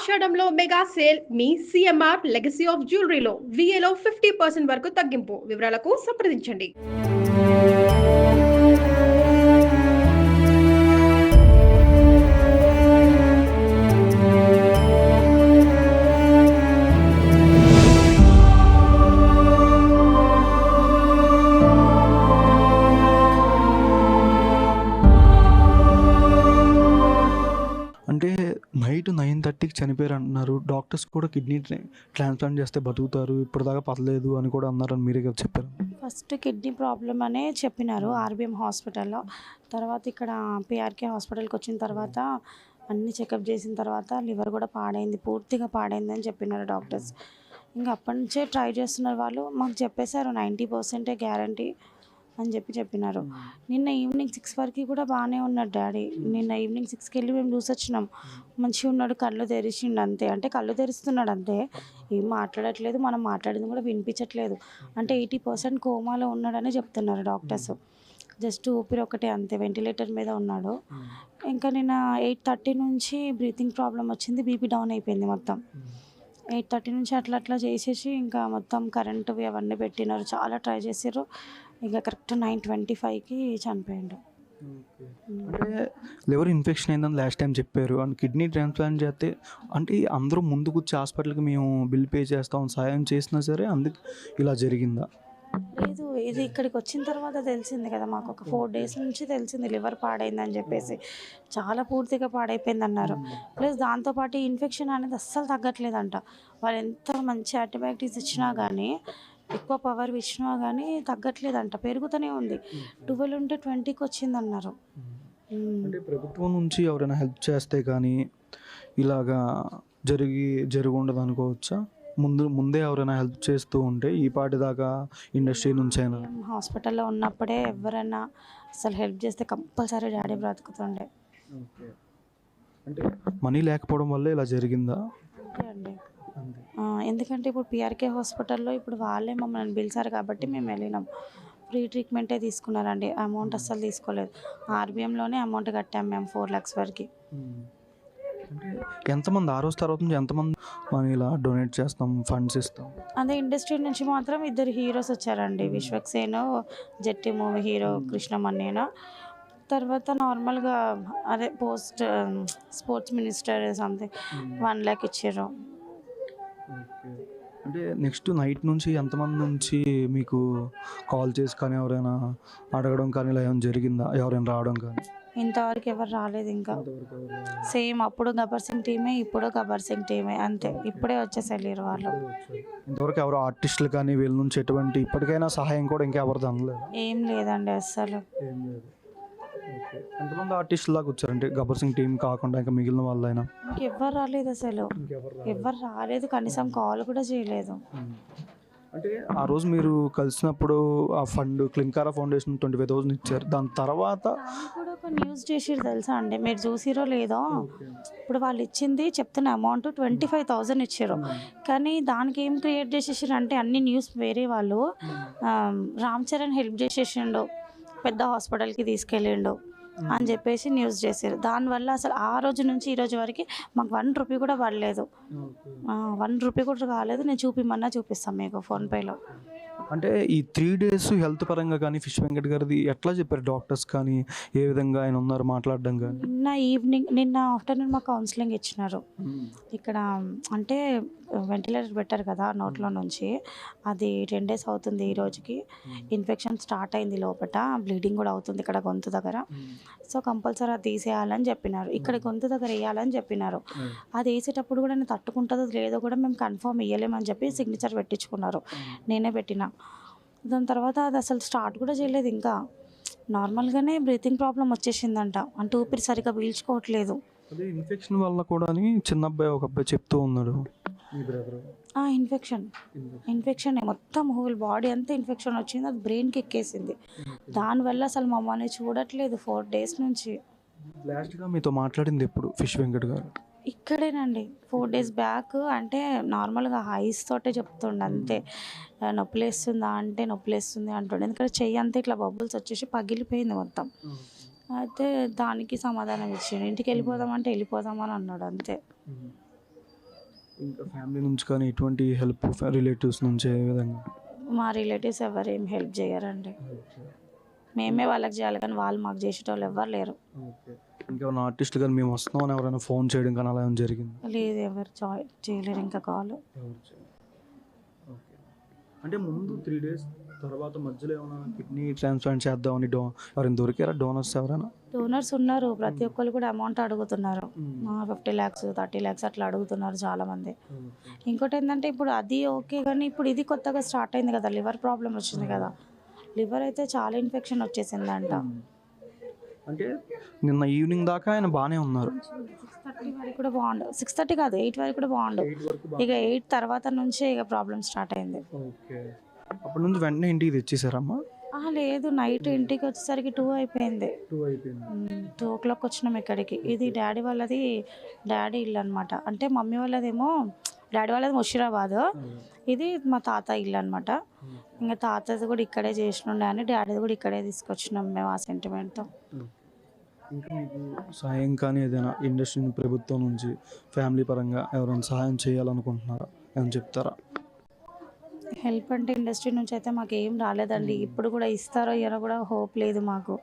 ఆషాఢంలో mega sale మీ CMR legacy of జ్యువెలరీలో విఏలో 50% వరకు తగ్గింపు. వివరాలకు సంప్రదించండి. అంటే నైట్ 9:30కి చనిపోయారంటున్నారు. డాక్టర్స్ కూడా కిడ్నీ ట్రాన్స్‌ప్లాంట్ చేస్తే బతుకుతారు. ఇప్పటిదాకా పర్లేదు అని కూడా అన్నారని మీరే కదా చెప్పారు. ఫస్ట్ కిడ్నీ ప్రాబ్లమ్ అనే చెప్పినారు ఆర్బీఎం హాస్పిటల్లో. తర్వాత ఇక్కడ పీఆర్కే హాస్పిటల్కి వచ్చిన తర్వాత అన్ని చెకప్ చేసిన తర్వాత లివర్ కూడా పాడైంది, పూర్తిగా పాడైంది అని చెప్పినారు డాక్టర్స్. ఇంకా అప్పటి నుంచే ట్రై చేస్తున్నారు వాళ్ళు. మాకు చెప్పేశారు 90% గ్యారంటీ అని చెప్పినారు. నిన్న ఈవినింగ్ 6 వరకు కూడా బాగానే ఉన్నాడు డాడీ. నిన్న ఈవినింగ్ 6కి వెళ్ళి మేము చూసొచ్చినాం. మంచిగా ఉన్నాడు, కళ్ళు తెరిచిండు అంతే. అంటే కళ్ళు తెరుస్తున్నాడు అంతే, ఏం మాట్లాడట్లేదు, మనం మాట్లాడింది కూడా వినిపించట్లేదు. అంటే 80% కోమాలో ఉన్నాడని చెప్తున్నారు డాక్టర్స్. జస్ట్ ఊపిరి ఒకటే అంతే, వెంటిలేటర్ మీద ఉన్నాడు. ఇంకా నిన్న 8:30 నుంచి బ్రీతింగ్ ప్రాబ్లం వచ్చింది, బీపీ డౌన్ అయిపోయింది మొత్తం. 8:30 నుంచి అట్లా చేసేసి ఇంకా మొత్తం కరెంటువి అవన్నీ పెట్టినారు, చాలా ట్రై చేసారు. ఇక కరెక్ట్ 9:25కి చనిపోయిండు. అంటే లివర్ ఇన్ఫెక్షన్ అయిందని లాస్ట్ టైం చెప్పారు. అండ్ కిడ్నీ ట్రాన్స్‌ప్లాంట్ చేస్తే అంటే అందరూ ముందుకొచ్చి హాస్పిటల్‌కి మేము బిల్ పే చేస్తాం సాయం చేసినా సరే అందుకు ఇలా జరిగిందా? లేదు, ఇది ఇక్కడికి వచ్చిన తర్వాత తెలిసింది కదా మాకు. ఒక 4 డేస్ నుంచి తెలిసింది లివర్ పాడైందని చెప్పేసి. చాలా పూర్తిగా పాడైపోయింది అన్నారు. ప్లస్ దాంతోపాటు ఇన్ఫెక్షన్ అనేది అస్సలు తగ్గట్లేదంట. వాళ్ళు ఎంత మంచి యాంటీబయాటిక్స్ ఇచ్చినా కానీ, ఎక్కువ పవర్ ఇచ్చినా కానీ తగ్గట్లేదంట, పెరుగుతూనే ఉంది. 12 ఉంటే 20కి వచ్చిందన్నారు. అంటే ప్రభుత్వం నుంచి ఎవరైనా హెల్ప్ చేస్తే కానీ ఇలాగా జరిగి ఉండదు అనుకోవచ్చా? ముందే ఎవరైనా హెల్ప్ చేస్తూ ఉంటే ఈ పాటి దాకా ఇండస్ట్రీ నుంచి అయినా. హాస్పిటల్లో ఉన్నప్పుడే ఎవరైనా అసలు హెల్ప్ చేస్తే కంపల్సరీ డాడీ బ్రతుకుతుండే. అంటే మనీ లేకపోవడం వల్ల ఇలా జరిగిందా? అండి, ఎందుకంటే ఇప్పుడు పీఆర్కే హాస్పిటల్లో ఇప్పుడు వాళ్ళే మమ్మల్ని పిలిచారు కాబట్టి మేము వెళ్ళినాం. ఫ్రీ ట్రీట్మెంటే తీసుకున్నారండి, అమౌంట్ అస్సలు తీసుకోలేదు. ఆర్బీఎంలోనే అమౌంట్ కట్టాం మేము 4 lakhs వరకు. అంటే ఎంతమంది ఆ రోజు తర్వాత నుంచి ఎంతమంది మనీ ఇలా డొనేట్ చేస్తాం, ఫండ్స్ ఇస్తాం? అదే ఇండస్ట్రీ నుంచి మాత్రం 2 హీరోస్ వచ్చారండి, విశ్వక్సేన్, జట్టి మూవీ హీరో కృష్ణమన్నేన. తర్వాత నార్మల్గా అదే స్పోర్ట్స్ మినిస్టర్ సంథింగ్ 1 lakh ఇచ్చారు. అంటే నెక్స్ట్ నైట్ నుంచి ఎంతమంది నుంచి మీకు కాల్ చేసి కానీ ఎవరైనా అడగడం కానీ ఇలా ఏమైనా జరిగిందా? ఎవరైనా రావడం కానీ? ఇంతవరకు ఎవరు రాలేదు ఇంకా. సేమ్ అప్పుడు గబ్బర్ సింగ్ టీమే, ఇప్పుడు గబ్బర్ సింగ్ టీమే అంతే. ఇప్పుడే వచ్చేసారు వాళ్ళు. ఇంతవరకు ఎవరు ఆర్టిస్టులు కానీ వీళ్ళ నుంచి ఎటువంటి ఇప్పటికైనా సహాయం కూడా ఇంకా ఎవరిది అందలేదు? ఏం లేదండి అస్సలు. ఎంతమంది ఆర్టిస్టులు దాకా వచ్చారంటే గబ్బర్ సింగ్ టీం కాకుండా ఇంకా మిగిలిన వాళ్ళైనా? ఇంకెవ్వరు రాలేదు అసలు, ఎవరు రాలేదు, కనీసం కాల్ కూడా చేయలేదు. అంటే ఆ రోజు మీరు కలిసినప్పుడు ఆ ఫండ్ క్లింకారా ఫౌండేషన్ 25,000 ఇచ్చారు. దాని తర్వాత కూడా ఒక న్యూస్ చేసిరు తెలుసా అండి, మీరు చూసిరో లేదో. ఇప్పుడు వాళ్ళు ఇచ్చింది చెప్తున్న అమౌంట్ 25,000 ఇచ్చారు. కానీ దానికి ఏం క్రియేట్ చేసేసారు అంటే అన్ని న్యూస్ వేరే వాళ్ళు రామ్ చరణ్ హెల్ప్ చేసేసిండు, పెద్ద హాస్పిటల్కి తీసుకెళ్ళిండు అని చెప్పేసి న్యూస్ చేశారు. దానివల్ల అసలు ఆ రోజు నుంచి ఈ రోజు వరకు మాకు 1 రూపీ కూడా పడలేదు. 1 రూపీ కూడా కాలేదు. నేను చూపిస్తాను మీకు ఫోన్పేలో. అంటే ఈ 3 days హెల్త్ పరంగా కానీ ఫిష్ వెంకట్ గారిది ఎట్లా చెప్పారు డాక్టర్స్ కానీ, ఏ విధంగా ఆయన ఉన్నారు మాట్లాడడం కానీ? నిన్న ఆఫ్టర్నూన్ మాకు కౌన్సిలింగ్ ఇచ్చినారు. ఇక్కడ అంటే వెంటిలేటర్ పెట్టారు కదా నోట్లో నుంచి, అది 10 days అవుతుంది ఈ రోజుకి. ఇన్ఫెక్షన్ స్టార్ట్ అయింది లోపల, బ్లీడింగ్ కూడా అవుతుంది ఇక్కడ గొంతు దగ్గర. సో కంపల్సరీ అది తీసేయాలని చెప్పినారు, ఇక్కడ గొంతు దగ్గర వేయాలని చెప్పినారు. అది వేసేటప్పుడు కూడా నేను తట్టుకుంటుందో లేదో కూడా మేము కన్ఫర్మ్ ఇవ్వలేమని చెప్పి సిగ్నేచర్ పెట్టించుకున్నారు, నేనే పెట్టిన. దాని తర్వాత అది అసలు స్టార్ట్ కూడా చేయలేదు, ఇంకా నార్మల్గానే బ్రీతింగ్ ప్రాబ్లం వచ్చేసిందంట. అంటే ఊపిరి సరిగ్గా పీల్చుకోవట్లేదు. అదే ఇన్ఫెక్షన్ వల్ల కూడా అని చిన్న అబ్బాయి ఒక అబ్బాయి చెప్తూ ఉన్నాడు. ఇన్ఫెక్షన్ మొత్తం హోల్ బాడీ అంతా ఇన్ఫెక్షన్ వచ్చింది, అది బ్రెయిన్కి ఎక్కేసింది. దానివల్ల అసలు మమ్మల్ని చూడట్లేదు 4 days నుంచి. లాస్ట్గా మీతో మాట్లాడింది ఎప్పుడు ఫిష్ వెంకట్ గారు? ఇక్కడేనండి 4 days బ్యాక్. అంటే నార్మల్గా హైస్ తోటే చెప్తుండే అంతే. నొప్పిలేస్తుందా అంటే నొప్పిలేస్తుంది అంటుండే, ఎందుకంటే చెయ్యి అంతా ఇట్లా బబుల్స్ వచ్చేసి పగిలిపోయింది మొత్తం. అయితే దానికి సమాధానం ఇచ్చిండు, ఇంటికి వెళ్ళిపోదామంటే వెళ్ళిపోదామని అన్నాడు అంతే. ఇంకా ఫ్యామిలీ నుంచి కానీ ఎటువంటి హెల్ప్ రిలేటివ్స్ నుంచి ఏ విధంగా? మా రిలేటివ్స్ ఎవరు ఏం హెల్ప్ చేయరండి. మేమే వాళ్ళకి చేయాలి కానీ వాళ్ళు మాకు చేసేటోళ్ళు ఎవ్వరు లేరు. ఇంకేమైనా ఆర్టిస్ట్ కానీ మేము వస్తున్నామని ఎవరైనా ఫోన్ చేయడం కానీ అలా ఏమైనా జరిగింది? లేదు, ఎవరు చేయలేరు ఇంకా కాల్. అంటే ముందు 3 days తర్వాత మధ్యలో ఏమైనా కిడ్నీ ట్రాన్స్ప్లాంట్ చేద్దామని ఎవరైనా దొరికారా డోనర్స్ ఎవరైనా? డోనర్స్ ఉన్నారు, ప్రతి ఒక్కరు కూడా అమౌంట్ అడుగుతున్నారు. 50 lakhs 30 lakhs అట్లా అడుగుతున్నారు చాలామంది. ఇంకోటి ఏంటంటే ఇప్పుడు అది ఓకే కానీ ఇప్పుడు ఇది కొత్తగా స్టార్ట్ అయింది కదా, లివర్ ప్రాబ్లం వచ్చింది కదా. లివర్ అయితే చాలా ఇన్ఫెక్షన్ వచ్చేసిందంట. అంటే నిన్న ఈవినింగ్ దాకా ఆయన బాగానే ఉన్నారు. 6:30 వరకు కూడా బాగుండు, 6:30 కాదు 8 వరకు కూడా బాగుండు. ఇక 8 తర్వాత నుంచే ఇక ప్రాబ్లం స్టార్ట్ అయింది. అప్పటి నుంచి వెంటనే ఇంటికి తెచ్చేసారమ్మా? లేదు, నైట్ ఇంటికి వచ్చేసరికి 2 అయిపోయింది. 2 o'clock వచ్చినాం ఇక్కడికి. ఇది డాడీ వాళ్ళది, డాడీ ఇల్లు అనమాట. అంటే మమ్మీ వాళ్ళదేమో, డాడీ వాళ్ళది ముషీరాబాద్, ఇది మా తాత ఇల్లు అనమాట. ఇంకా తాతది కూడా ఇక్కడే చేసినుండే అని డాడీది కూడా ఇక్కడే తీసుకొచ్చినాం మేము ఆ సెంటిమెంట్తో. ఇంకా మీకు సాయం కానీ ఏదైనా ఇండస్ట్రీ ప్రభుత్వం నుంచి ఫ్యామిలీ పరంగా ఎవరైనా సహాయం చేయాలనుకుంటున్నారా అని చెప్తారా? హెల్ప్ అంటే ఇండస్ట్రీ నుంచి అయితే మాకు ఏం రాలేదండి. ఇప్పుడు కూడా ఇస్తారో ఇయ్యారో కూడా హోప్ లేదు మాకు.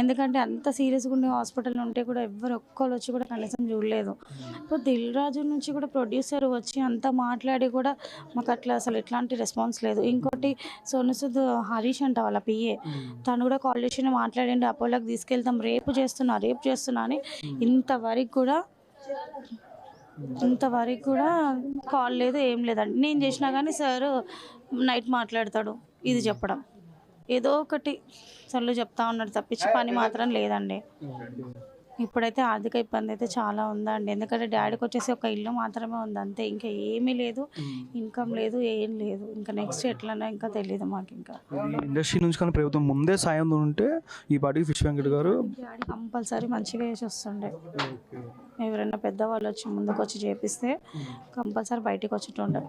ఎందుకంటే అంత సీరియస్గా ఉండే హాస్పిటల్ ఉంటే కూడా ఎవ్వరు ఒక్కరు వచ్చి కూడా కనీసం చూడలేదు. ఇప్పుడు దిల్ రాజు నుంచి కూడా ప్రొడ్యూసర్ వచ్చి అంతా మాట్లాడి కూడా మాకు అట్లా అసలు ఎట్లాంటి రెస్పాన్స్ లేదు. ఇంకోటి సోను సూద్ హరీష్ అంట వాళ్ళ పిఏ, తను కూడా కాల్ చేసి మాట్లాడండి, అపోలోకి తీసుకెళ్తాం, రేపు చేస్తున్నా అని ఇంతవరకు కూడా కాల్ లేదు, ఏం లేదండి. నేను చేసినా కానీ సార్ నైట్ మాట్లాడతాడు, ఇది చెప్పడం ఏదో ఒకటి సార్లు చెప్తా ఉన్నాడు తప్పించి పని మాత్రం లేదండి. ఇప్పుడైతే ఆర్థిక ఇబ్బంది అయితే చాలా ఉందండి. ఎందుకంటే డాడీకి వచ్చేసి ఒక ఇల్లు మాత్రమే ఉంది అంతే, ఇంకా ఏమీ లేదు, ఇన్కమ్ లేదు, ఏం లేదు. ఇంకా నెక్స్ట్ ఎట్లన్నా ఇంకా తెలియదు మాకు. ఇంకా ఇండస్ట్రీ నుంచి కానీ ప్రభుత్వం ముందే సాయం ఉంటే ఈ పాటికి ఫిష్ వెంకట్ గారు డాడీ కంపల్సరీ మంచిగా వేసి వస్తుండే. ఎవరైనా పెద్దవాళ్ళు వచ్చి ముందుకు వచ్చి చేపిస్తే కంపల్సరీ బయటికి వచ్చేటుండే.